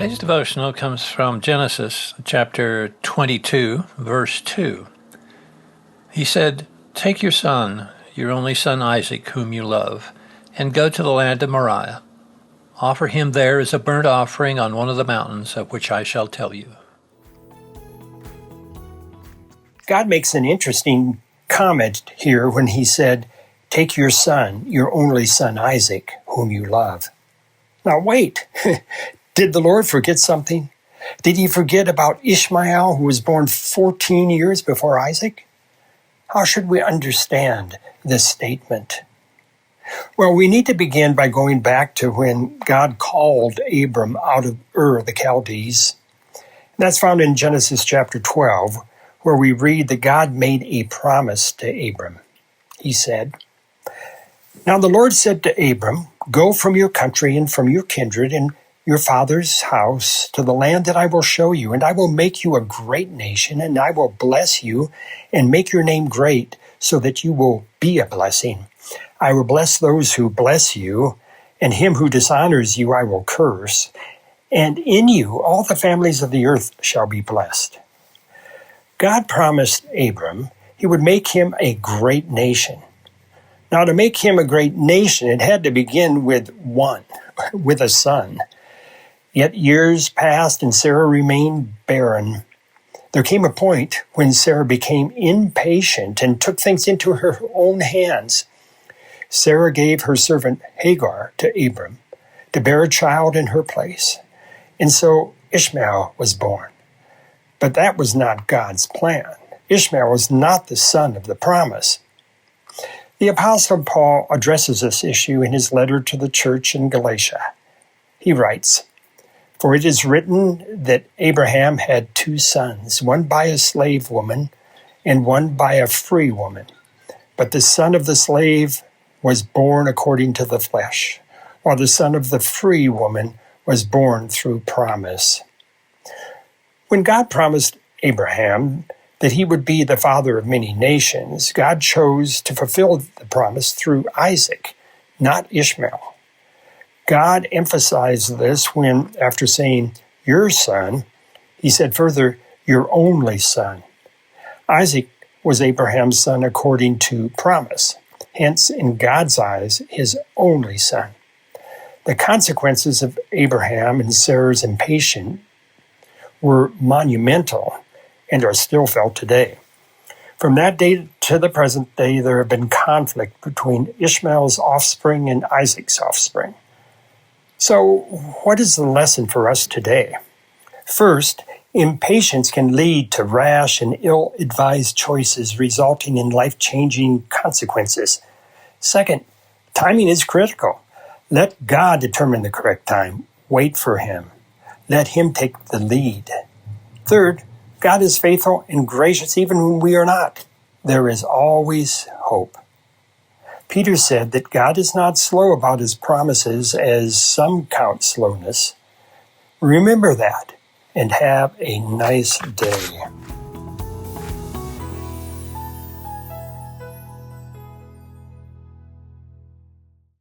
Today's devotional comes from Genesis chapter 22, verse 2. He said, "Take your son, your only son Isaac, whom you love, and go to the land of Moriah. Offer him there as a burnt offering on one of the mountains of which I shall tell you." God makes an interesting comment here when he said, "Take your son, your only son Isaac, whom you love." Now wait, did the Lord forget something? Did he forget about Ishmael, who was born 14 years before Isaac? How should we understand this statement? Well, we need to begin by going back to when God called Abram out of Ur of the Chaldees. That's found in Genesis chapter 12, where we read that God made a promise to Abram. He said, "Now the Lord said to Abram, go from your country and from your kindred and your father's house to the land that I will show you, and I will make you a great nation, and I will bless you and make your name great so that you will be a blessing. I will bless those who bless you, and him who dishonors you I will curse, and in you all the families of the earth shall be blessed." God promised Abram he would make him a great nation. Now, to make him a great nation, it had to begin with a son. Yet years passed and Sarah remained barren. There came a point when Sarah became impatient and took things into her own hands. Sarah gave her servant Hagar to Abram to bear a child in her place. And so Ishmael was born. But that was not God's plan. Ishmael was not the son of the promise. The Apostle Paul addresses this issue in his letter to the church in Galatia. He writes, "For it is written that Abraham had two sons, one by a slave woman and one by a free woman. But the son of the slave was born according to the flesh, while the son of the free woman was born through promise." When God promised Abraham that he would be the father of many nations, God chose to fulfill the promise through Isaac, not Ishmael. God emphasized this when, after saying, "your son," he said further, "your only son." Isaac was Abraham's son according to promise, hence in God's eyes, his only son. The consequences of Abraham and Sarah's impatience were monumental and are still felt today. From that day to the present day, there have been conflict between Ishmael's offspring and Isaac's offspring. So, what is the lesson for us today? First, impatience can lead to rash and ill-advised choices, resulting in life-changing consequences. Second, timing is critical. Let God determine the correct time. Wait for him. Let him take the lead. Third, God is faithful and gracious even when we are not. There is always hope. Peter said that God is not slow about his promises, as some count slowness. Remember that and have a nice day.